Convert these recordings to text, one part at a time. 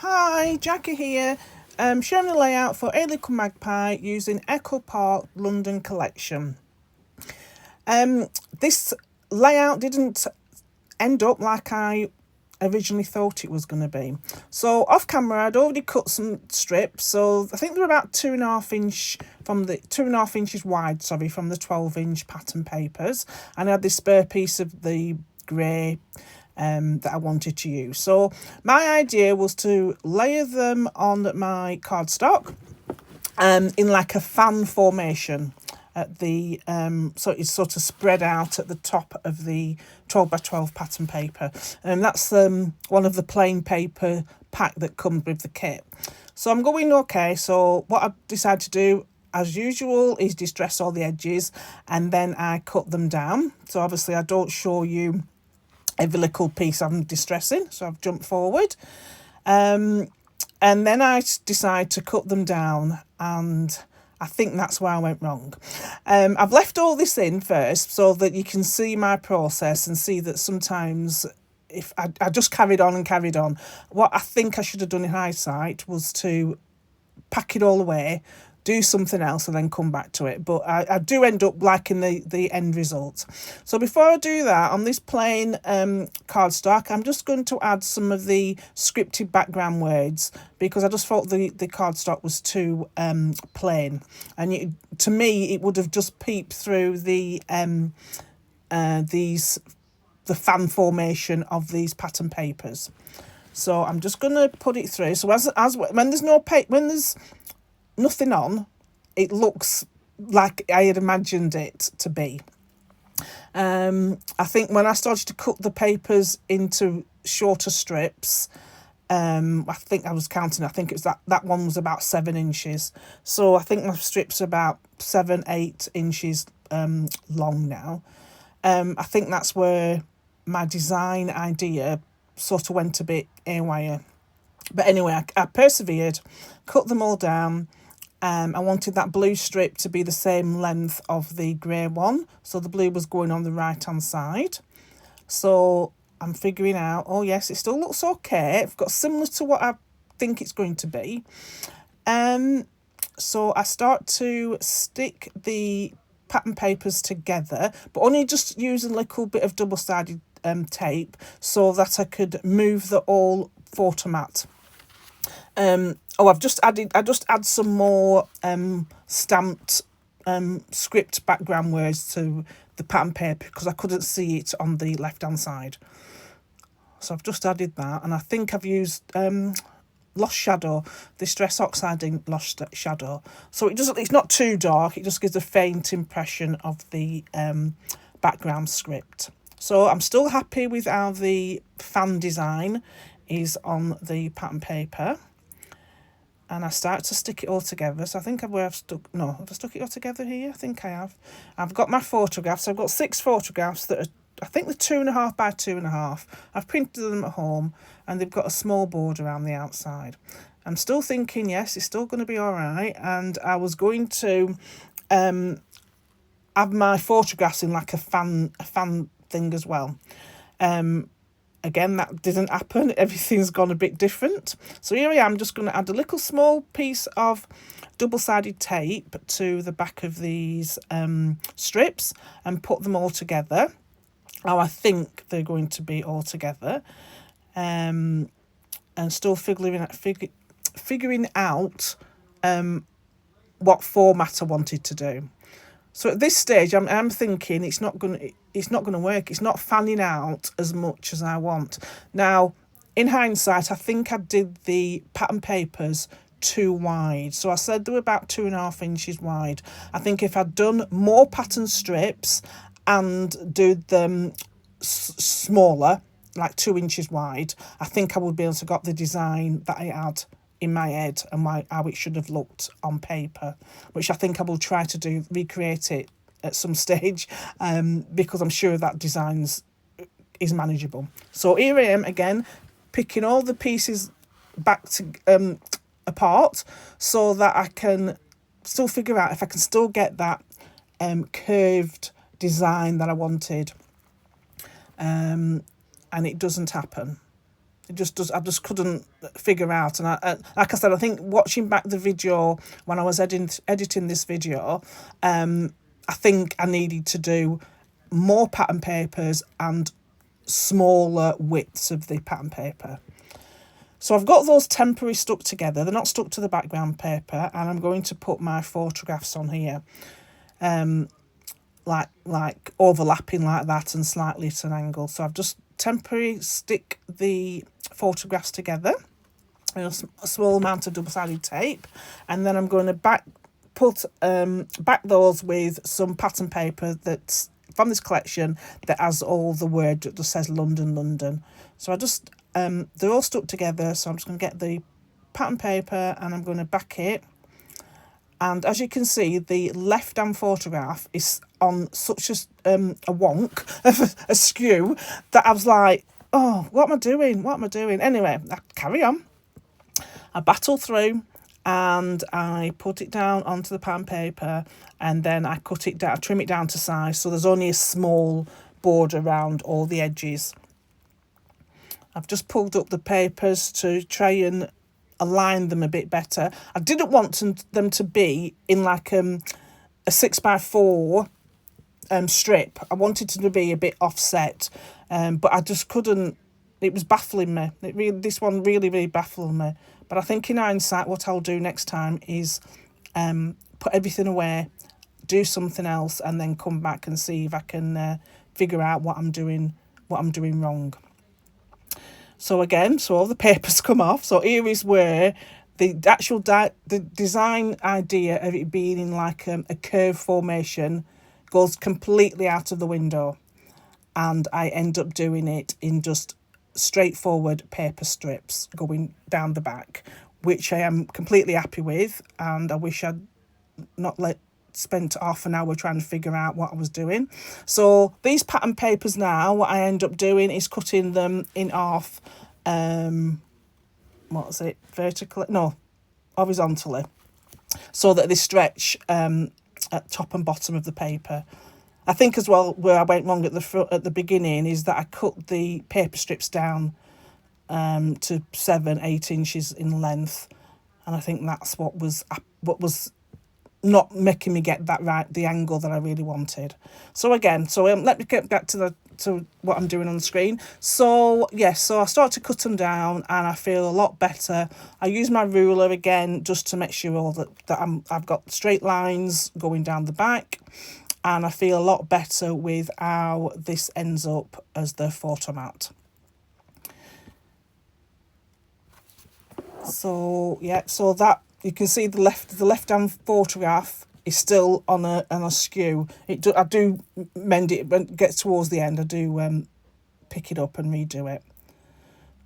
Hi, Jackie here, showing the layout for A Little Magpie using Echo Park London Collection. This layout didn't end up like I originally thought it was going to be. So off camera I'd already cut some strips, so I think they're about 2.5 inch from the 2.5 inches wide, from the 12-inch pattern papers, and I had this spare piece of the grey that I wanted to use. So my idea was to layer them on my cardstock in like a fan formation at the so it's sort of spread out at the top of the 12x12 pattern paper, and that's one of the plain paper pack that comes with the kit. So I'm going, okay, so what I decided to do as usual is distress all the edges, and then I cut them down. So obviously I don't show you every little piece I'm distressing, so I've jumped forward, and then I decide to cut them down, and I think that's where I went wrong. I've left all this in first so that you can see my process and see that sometimes if I just carried on and carried on. What I think I should have done in hindsight was to pack it all away, do something else, and then come back to it. But I do end up liking the end result. So before I do that, on this plain cardstock, I'm just going to add some of the scripted background words, because I just thought the cardstock was too plain, and to me it would have just peeped through the fan formation of these pattern papers. So I'm just going to put it through. So as when there's when there's nothing on, it looks like I had imagined it to be. I think when I started to cut the papers into shorter strips, I think I was counting, I think it was that one was about 7 inches. So I think my strips are about 7-8 inches long now. I think that's where my design idea sort of went a bit haywire. But anyway, I persevered, cut them all down. I wanted that blue strip to be the same length of the grey one, so the blue was going on the right hand side. So I'm figuring out, oh yes, it still looks okay. I've got similar to what I think it's going to be. So I start to stick the pattern papers together, but only just using a little bit of double-sided tape so that I could move the all photo mat. I just add some more stamped script background words to the pattern paper because I couldn't see it on the left hand side. So I've just added that, and I think I've used Lost Shadow, Distress Oxiding Lost Shadow. So it's not too dark, it just gives a faint impression of the background script. So I'm still happy with how the fan design is on the pattern paper. And I start to stick it all together. So I think have I stuck it all together here? I think I have. I've got my photographs. I've got 6 photographs that are, I think they're 2.5 by 2.5. I've printed them at home, and they've got a small border around the outside. I'm still thinking, yes, it's still going to be all right. And I was going to have my photographs in like a fan thing as well. Again, that didn't happen. Everything's gone a bit different. So here I am, just going to add a little small piece of double-sided tape to the back of these strips and put them all together. How I think they're going to be all together. And still figuring out what format I wanted to do. So at this stage, I'm thinking it's not going to work. It's not fanning out as much as I want. Now, in hindsight, I think I did the pattern papers too wide. So I said they were about 2.5 inches wide. I think if I'd done more pattern strips and do them smaller, like 2 inches wide, I think I would be able to got the design that I had in my head and how it should have looked on paper, which I think I will try to recreate it at some stage, because I'm sure that design is manageable. So here I am again, picking all the pieces back to apart so that I can still figure out if I can still get that curved design that I wanted, and it doesn't happen. It just does. I just couldn't figure out. And like I said, I think watching back the video when I was editing this video, I think I needed to do more pattern papers and smaller widths of the pattern paper. So I've got those temporary stuck together. They're not stuck to the background paper, and I'm going to put my photographs on here, like overlapping like that and slightly at an angle. So I've just temporarily stick the photographs together in a small amount of double-sided tape, and then I'm going to back those with some pattern paper that's from this collection that has all the word that just says London, London. So I just they're all stuck together, so I'm just going to get the pattern paper and I'm going to back it. And as you can see, the left-hand photograph is on such a wonk, a skew, that I was like, oh, what am I doing? What am I doing? Anyway, I carry on. I battle through and I put it down onto the pattern paper, and then I cut it down, I trim it down to size, so there's only a small border around all the edges. I've just pulled up the papers to try and align them a bit better. I didn't want them to be in like a 6x4 strip. I wanted it to be a bit offset, but I just couldn't. It was baffling me. This one really baffled me. But I think in hindsight, what I'll do next time is put everything away, do something else, and then come back and see if I can figure out what I'm doing wrong. So again, so all the papers come off. So here is where the actual the design idea of it being in like a curve formation goes completely out of the window, and I end up doing it in just straightforward paper strips going down the back, which I am completely happy with, and I wish I'd not spent half an hour trying to figure out what I was doing. So these pattern papers now, what I end up doing is cutting them in half, horizontally, so that they stretch at top and bottom of the paper. I think as well where I went wrong at the beginning is that I cut the paper strips down to 7-8 inches in length, and I think that's what was not making me get that right, the angle that I really wanted. So again, let me get back to what I'm doing on the screen. So yes, so I start to cut them down and I feel a lot better. I use my ruler again just to make sure that I've got straight lines going down the back, and I feel a lot better with how this ends up as the photo mat. So yeah, so that you can see the left-hand photograph is still on a skew. I do mend it when it gets towards the end. I do pick it up and redo it.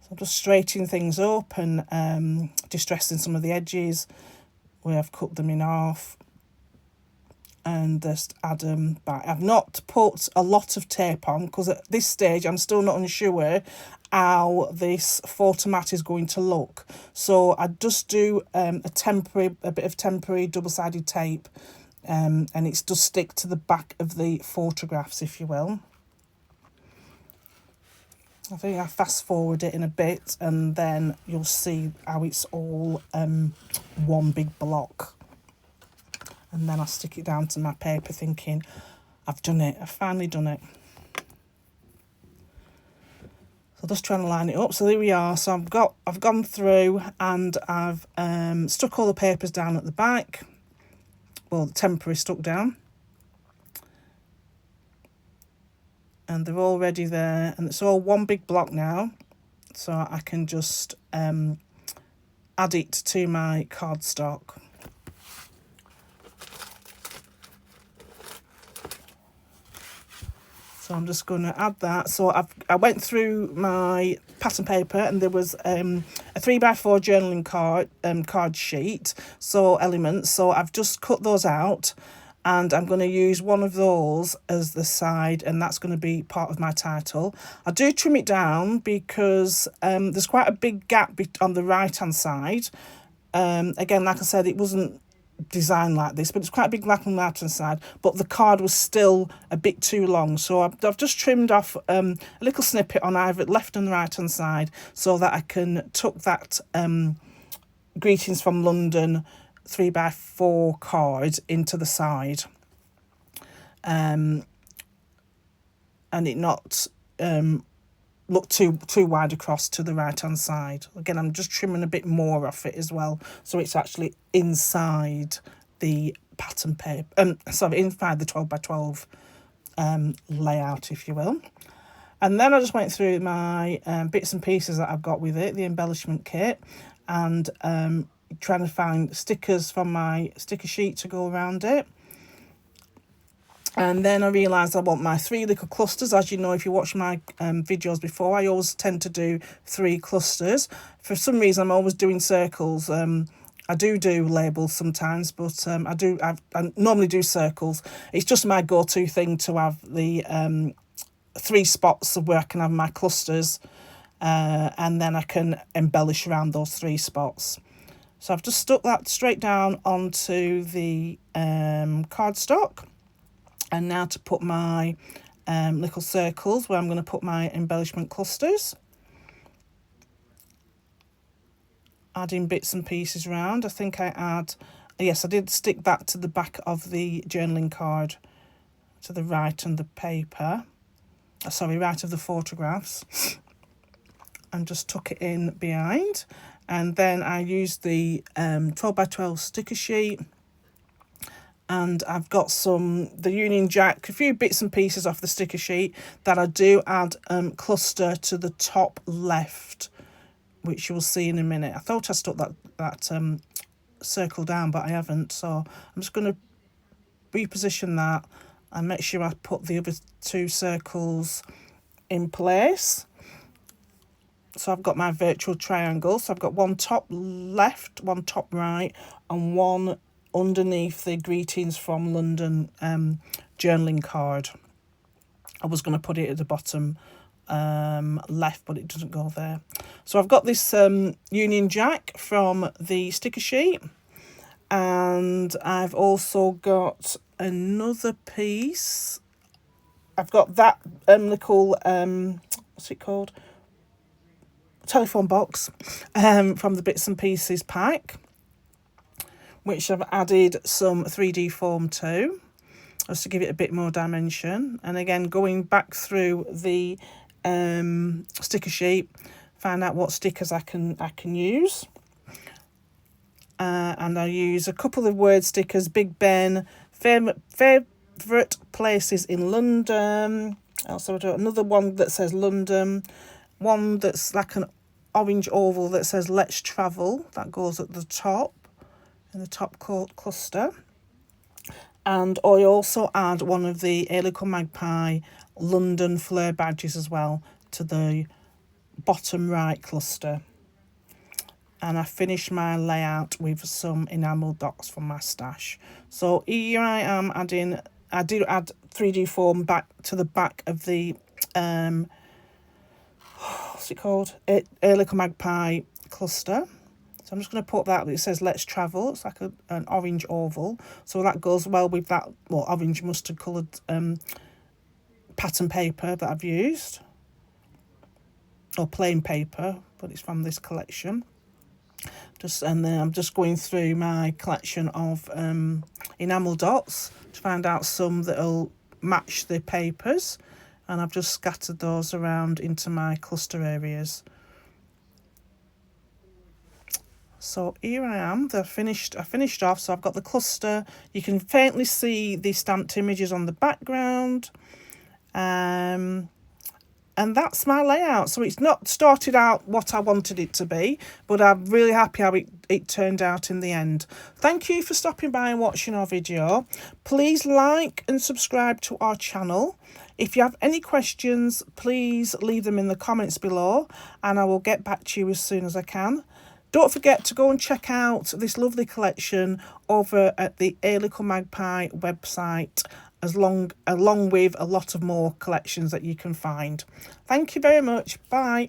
So I'm just straightening things up and distressing some of the edges where I've cut them in half, and just add them back. I've not put a lot of tape on because at this stage I'm still not unsure how this photo mat is going to look. So I just do a bit of temporary double-sided tape, and it's just stick to the back of the photographs, if you will. I think I fast forward it in a bit and then you'll see how it's all one big block. And then I stick it down to my paper thinking, I've done it, I've finally done it. So just trying to line it up. So there we are. So I've gone through and I've stuck all the papers down at the back. Well, temporary stuck down. And they're already there. And it's all one big block now. So I can just add it to my cardstock. So I'm just going to add that. So I went through my pattern paper and there was a 3x4 journaling card sheet, so elements. So I've just cut those out and I'm going to use one of those as the side, and that's going to be part of my title. I do trim it down because there's quite a big gap on the right hand side. Again, like I said, it wasn't design like this, but it's quite a big black and white on the side, but the card was still a bit too long, so I've just trimmed off a little snippet on either left and right hand side so that I can tuck that greetings from London 3x4 card into the side, and it not look too wide across to the right hand side. Again, I'm just trimming a bit more off it as well, so it's actually inside the pattern paper, inside the 12x12 layout, if you will. And then I just went through my bits and pieces that I've got with it, the embellishment kit, and trying to find stickers from my sticker sheet to go around it. And then I realised I want my 3 little clusters. As you know, if you watch my videos before, I always tend to do 3 clusters. For some reason, I'm always doing circles. I do labels sometimes, but I normally do circles. It's just my go-to thing to have the 3 spots of where I can have my clusters, and then I can embellish around those 3 spots. So I've just stuck that straight down onto the cardstock. And now to put my little circles where I'm going to put my embellishment clusters. Adding bits and pieces around. I think I did stick that to the back of the journaling card, to the right and the paper. Right of the photographs. And just tuck it in behind. And then I used the 12x12 sticker sheet. And I've got the Union Jack, a few bits and pieces off the sticker sheet that I do add cluster to the top left, which you'll see in a minute. I thought I stuck that circle down, but I haven't. So I'm just going to reposition that and make sure I put the other 2 circles in place. So I've got my virtual triangle. So I've got one top left, one top right, and one underneath the greetings from London journaling card. I was going to put it at the bottom left, but it doesn't go there. So I've got this Union Jack from the sticker sheet, and I've also got another piece. I've got that little what's it called, telephone box from the bits and pieces pack, which I've added some 3D foam to, just to give it a bit more dimension. And again, going back through the sticker sheet, find out what stickers I can use. And I use a couple of word stickers: Big Ben, favourite places in London. Also, I do another one that says London, one that's like an orange oval that says Let's Travel. That goes at the top, in the top cluster. And I also add one of the A Little Magpie London flare badges as well to the bottom right cluster. And I finished my layout with some enamel dots from my stash. So here I am adding, I do add 3D foam back to the back of the what's it called, A Little Magpie cluster. So I'm just going to put that, it says Let's Travel. It's like an orange oval. So that goes well with that orange mustard coloured pattern paper that I've used. Or plain paper, but it's from this collection. And then I'm just going through my collection of enamel dots to find out some that'll match the papers. And I've just scattered those around into my cluster areas. So here I am, I finished off. So I've got the cluster. You can faintly see the stamped images on the background. And that's my layout. So it's not started out what I wanted it to be, but I'm really happy how it turned out in the end. Thank you for stopping by and watching our video. Please like and subscribe to our channel. If you have any questions, please leave them in the comments below and I will get back to you as soon as I can. Don't forget to go and check out this lovely collection over at the A Little Magpie website, along with a lot of more collections that you can find. Thank you very much. Bye.